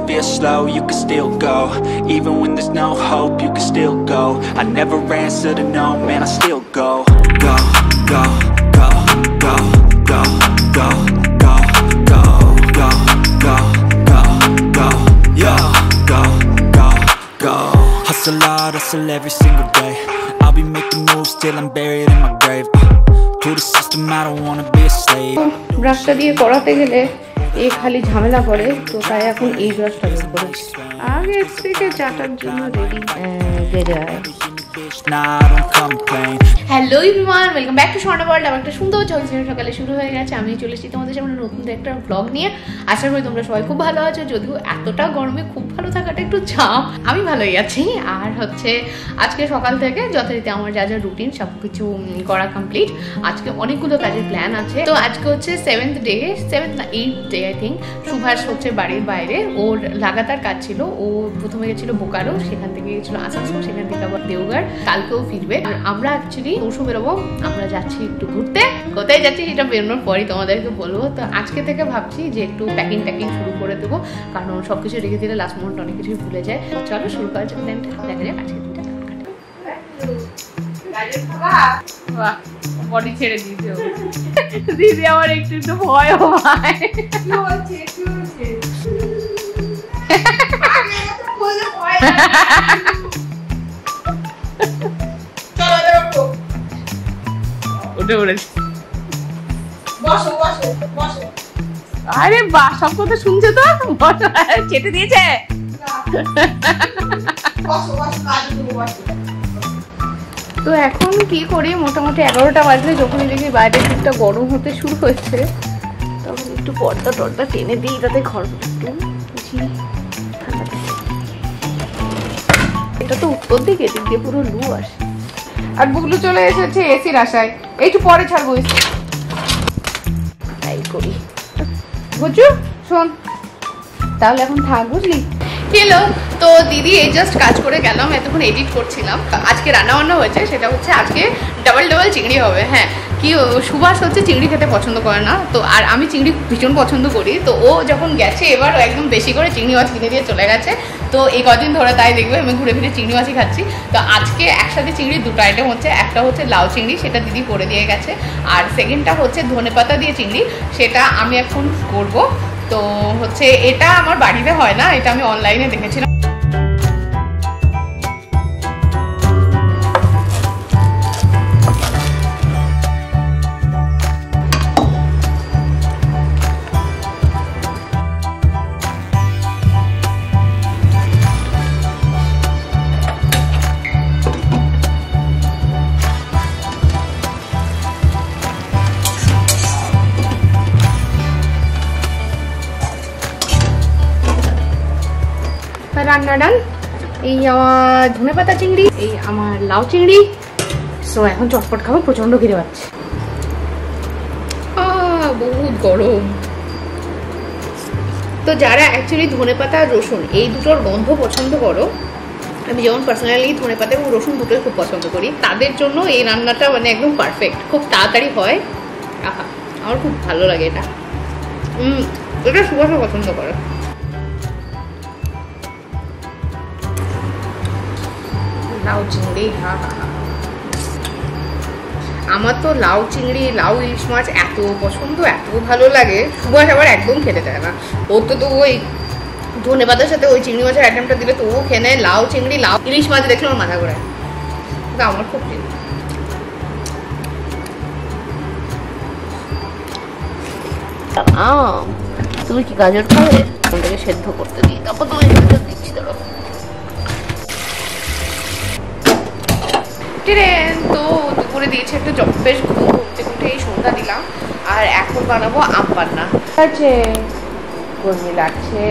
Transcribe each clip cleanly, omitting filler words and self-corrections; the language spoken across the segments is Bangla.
feel slow, you can still go. Even when there's no hope, you can still go. I never answer to no, man, I still go. Go, go, go, go, go, go, go, go, go, go, go, go, yo, go, go, go. Hustle hard, hustle every single day. I'll be making moves till I'm buried in my grave. To the system, I don't wanna be a slave. ব্রাশটা দিয়ে করাতে গেলে এই খালি ঝামেলা করে, তো তাই এখন এই ব্রাশটা বের করেছি। আগে থেকে চাটার জন্য রেডি হয়ে যায়। Hello everyone, welcome back to Swarna world. আমার একটা সুন্দর ঝলঝলে সকালে শুরু হয়ে গেছে। আমি চলে এসেছি তোমাদের সামনে নতুন একটা ব্লগ নিয়ে। আশা করি তোমরা সবাই খুব ভালো আছো, যদিও এতটা গরমে খুব ভালো থাকাটা একটু চাপ। আমি ভালোই আছি। আর হচ্ছে আজকে সকাল থেকে যথারীতি আমার যা যা রুটিন সব কিছু করা কমপ্লিট। আজকে অনেকগুলো কাজের প্ল্যান আছে। তো আজকে হচ্ছে 7th না 8th day I think. Subhash হচ্ছে বাড়ির বাইরে, ওর লাগাতার কাজ ছিল। ও প্রথমে গেছিল বোকারো, সেখান থেকে গেছিল আসানসোল, সেখান থেকে আবার দেওঘর, কালকেও ফিরবে। আর আমরা অ্যাকচুয়ালি পরশু বেরোবো। আমরা যাচ্ছি একটু ঘুরতে। কোথায় যাচ্ছি সেটা বেরোনোর পরই তোমাদেরকে বলবো। তো আজকে থেকে ভাবছি যে একটু প্যাকিং শুরু করে দেবো, কারণ সবকিছু রেখে দিলে লাস্ট মোমেন্ট অনেক কিছুই ভুলে যায়। চলো শুরু করা যাক প্ল্যানটা। দেখা যাক আজকে দিনটা। বডি ছেড়ে দিয়েছে দিদি, আমার একটু একটু ভয় হয়। উঠে পড়েছি। আরে বাহ, সব কথা শুনছে তো, চেটে দিয়েছে। তো এখন কি করি, মোটামুটি 11টা বাজলে যখনই দেখি বাইরে দিকটা গরম হতে শুরু হয়েছে, তখন একটু পর্দা টর্দা টেনে দিই, তাতে ঘরটা একটু বুঝি ঠান্ডা থাকে। এটা তো উত্তর দিকে, এদিক দিয়ে পুরো লু আসে। আর বুগলু চলে এসেছে এসির আশায়, একটু পরে ছাড়বো এসি। তাই করি। বুঝু শোন, তাহলে এখন থাক, বুঝলি? হ্যালো, তো দিদি এই জাস্ট কাজ করে গেলাম, এতক্ষণ এডিট করছিলাম। আজকে রান্না বান্না হয়েছে, সেটা হচ্ছে আজকে ডাবল চিংড়ি হবে। হ্যাঁ, কি সুভাষ হচ্ছে চিংড়ি খেতে পছন্দ করে না, তো আর আমি চিংড়ি ভীষণ পছন্দ করি। তো ও যখন গেছে এবার ও একদম বেশি করে চিংড়ি মাছ কিনে দিয়ে চলে গেছে। তো এই কদিন ধরে তাই দেখবে আমি ঘুরে ফিরে চিংড়ি মাছই খাচ্ছি। তো আজকে একসাথে চিংড়ির দুটো আইটেম হচ্ছে, একটা হচ্ছে লাউ চিংড়ি, সেটা দিদি করে দিয়ে গেছে। আর সেকেন্ডটা হচ্ছে ধনেপাতা দিয়ে চিংড়ি, সেটা আমি এখন করবো। তো হচ্ছে এটা আমার বাড়িতে হয় না, এটা আমি অনলাইনে দেখেছিলাম। রান্না ডান। এই আমার ধনেপাতা চিংড়ি, এই আমার লাউ চিংড়ি। সো এখন চটপট খাবো, প্রচন্ড খিদে পাচ্ছে। বহুত গরম। তো যারা অ্যাকচুয়ালি ধনেপাতা আর রসুন এই দুটোর গন্ধ পছন্দ করো, আমি যেমন পার্সোনালি ধনেপাতা এবং রসুন দুটোই খুব পছন্দ করি, তাদের জন্য এই রান্নাটা মানে একদম পারফেক্ট। খুব তাড়াতাড়ি হয়। আহা, আমার খুব ভালো লাগে এটা। এটা সুভাষও পছন্দ করে। লাউ চিংড়ি, আমার তো লাউ চিংড়ি, লাউ ইলিশ মাছ এত পছন্দ, এত ভালো লাগে। সুভাষ আবার একদম খেতে চায় না। ওর তো ওই ধনেপাতার সাথে ওই চিংড়ি মাছের আইটেমটা দিলে তো ও খেয়ে নেয়। লাউ চিংড়ি, লাউ ইলিশ মাছ দেখলে ওর মাথা ঘোরায়। আমার খুব প্রিয়। তুমি কি গাজর খাবে? ওটাকে সেদ্ধ করতে দিই, তারপর তুমি দিচ্ছি। ধরো তো দুপুরে দিয়েছে একটা বেশ ঘুম, ঘুমতে এই সন্ধ্যা দিলাম। আর এখন বানাবো আম পান্না। আছে গরমি লাগছে,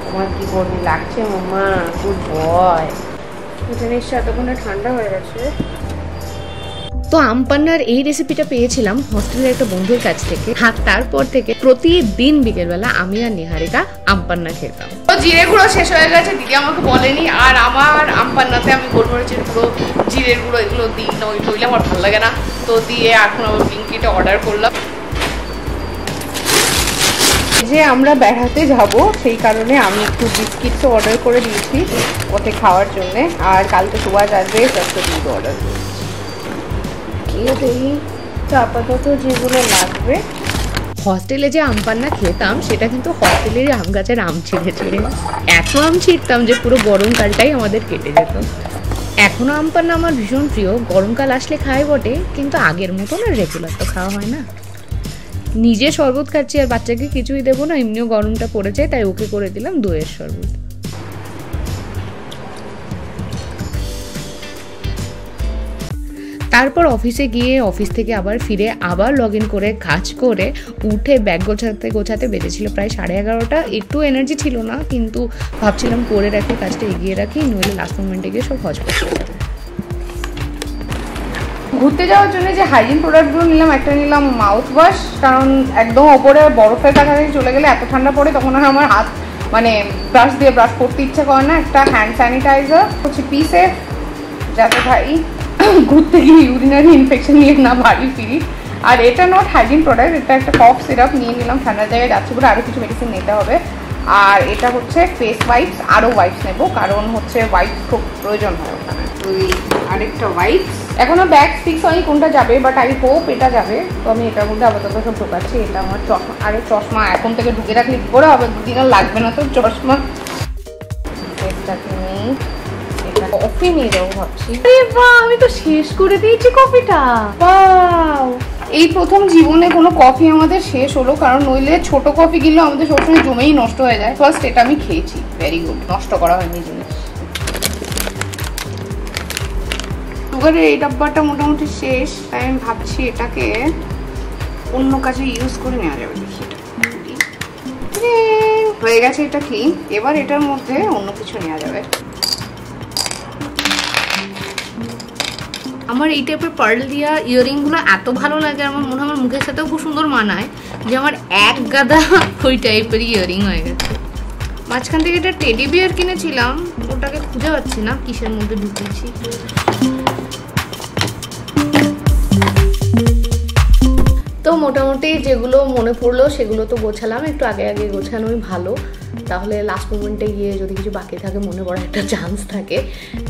তোমার কি গরমি লাগছে মামা? Good boy. এটা নিশ্চয় এতক্ষণে ঠান্ডা হয়ে গেছে। তো আম পান্নার এই রেসিপিটা পেয়েছিলাম হস্টেলের একটা বন্ধুর কাছ থেকে। আর তারপর থেকে প্রতিদিন বিকেলবেলা আমি আর নিহারিকা আম পান্না খেতাম। তো জিরে গুঁড়ো শেষ হয়ে গেছে, দিদি আমাকে বলেনি। আর আমার আম পান্নাতে আমি গোলমরিচের গুঁড়ো, জিরের গুঁড়ো এগুলো দিই, নইলে আমার ভালো লাগে না। তো দিয়ে এখন আমার ব্লিঙ্কিটে অর্ডার করলাম। যে আমরা বেড়াতে যাব সেই কারণে আমি একটু বিস্কিটস অর্ডার করে দিয়েছি ওতে খাওয়ার জন্য। আর কালকে সুভাষ আসবে, সবটা দুধ অর্ডার করেছি। খেয়ে দেখি তো আপাতত যেগুলো লাগবে। হস্টেলে যে আম পান্না খেতাম সেটা কিন্তু হস্টেলেরই আম গাছের আম ছিঁড়ে ছিঁড়ে এত আম ছিঁড়তাম যে পুরো গরমকালটাই আমাদের কেটে যেত। এখনও আম পান্না আমার ভীষণ প্রিয়, গরমকাল আসলে খাই বটে, কিন্তু আগের মতো না রেগুলার তো খাওয়া হয় না। নিজে শরবত খাচ্ছি আর বাচ্চাকে কিছুই দেবো না, এমনিও গরমটা পড়েছে তাই ওকে করে দিলাম দইয়ের শরবত। তারপর অফিসে গিয়ে অফিস থেকে আবার ফিরে আবার লগ ইন করে কাজ করে উঠে ব্যাগ গোছাতে গোছাতে বেজেছিল প্রায় 11:30। একটু এনার্জি ছিল না, কিন্তু ভাবছিলাম করে রাখি, কাজটা এগিয়ে রাখি, নইলে লাস্ট মোমেন্টে গিয়ে সব হজপট হয়ে যাবে। ঘুরতে যাওয়ার জন্য যে হাইজিন প্রোডাক্টগুলো নিলাম, একটা নিলাম মাউথ ওয়াশ, কারণ একদম ওপরে বরফের কাছাকাছি চলে গেলে এত ঠান্ডা পড়ে তখন আর আমার হাত মানে ব্রাশ দিয়ে ব্রাশ করতে ইচ্ছা করে না। একটা হ্যান্ড স্যানিটাইজার হচ্ছে পিসেফ, যাতে ভাই ঘুরতে গিয়ে ইউরিনারি ইনফেকশন নিয়ে না বাড়ি ফিরি। আর এটা নট হাইজিন প্রোডাক্ট, এটা একটা কফ সিরাপ নিয়ে নিলাম, ঠান্ডার জায়গায় যাচ্ছে বলে আরও কিছু মেডিসিন নিতে হবে। আর এটা হচ্ছে ফেস ওয়াইপস, আরও ওয়াইপস নেবো কারণ হচ্ছে ওয়াইপস খুব প্রয়োজন হয় ওখানে। ওই আরেকটা ওয়াইপস, এখনো ব্যাগ ফিক্স হয়নি কোনটা যাবে, বাট আই হোপ এটা যাবে, তো আমি এটার মধ্যে আপাতত সব ঢোকাচ্ছি। এটা আমার চশমা, আরে চশমা এখন থেকে ঢুকে রাখলে কি করে হবে, দুদিন আর লাগবে না তো চশমা। কফি নিয়ে যাবো ভাবছি। আমি তো শেষ করে দিয়েছি কফিটা। এই প্রথম জীবনে কোনো কফি আমাদের শেষ হলো, কারণ নইলে ছোট কফি কিনলেও আমাদের সবসময় জমেই নষ্ট হয়ে যায়। ফার্স্ট এটা আমি খেয়েছি, ভেরি গুড, নষ্ট করা হয়নি জিনিস। সুগারের এই ডাব্বাটা মোটামুটি শেষ, তাই আমি ভাবছি এটাকে অন্য কাজে ইউজ করে নেওয়া যাবে। দেখি হয়ে গেছে, এটা কি এবার এটার মধ্যে অন্য কিছু নেওয়া যাবে। আমার এই টাইপের পার্ল দিয়া ইয়াররিংগুলো এত ভালো লাগে, আমার মনে হয় আমার মুখের সাথেও খুব সুন্দর মানায়, যে আমার এক গাদা ওই টাইপের ইয়াররিং হয়ে গেছে। মাঝখান থেকে একটা টেডি বিয়ার কিনেছিলাম, ওটাকে খুঁজে পাচ্ছি না কিসের মধ্যে ঢুকেছি। তো মোটামুটি যেগুলো মনে পড়লো সেগুলো তো গোছালাম, একটু আগে আগে গোছানোই ভালো, তাহলে লাস্ট মোমেন্টে গিয়ে যদি কিছু বাকি থাকে মনে পড়ার একটা চান্স থাকে।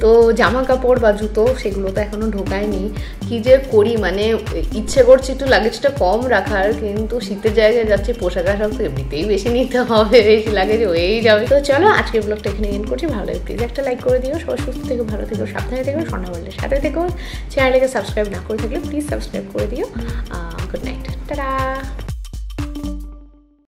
তো জামা কাপড় বা জুতো সেগুলো তো এখনও ঢোকায়নি, কি যে করি, মানে ইচ্ছে করছে একটু লাগেজটা কম রাখার, কিন্তু শীতের জায়গায় যাচ্ছে, পোশাক আশাক তো এমনিতেই বেশি নিতে হবে, বেশি লাগেজ হয়েই যাবে। তো চলো আজকের ব্লগটা এখানে এন্ড করছি, ভালো লাগে প্লিজ একটা লাইক করে দিও, সবাই সুস্থ থেকো, ভালো থেকো, সাবধানে থেকো, সন্ধ্যা বললে সাথে থেকো, চ্যানেলটাকে সাবস্ক্রাইব না করে থাকলে প্লিজ সাবস্ক্রাইব করে দিও। Good night, tata.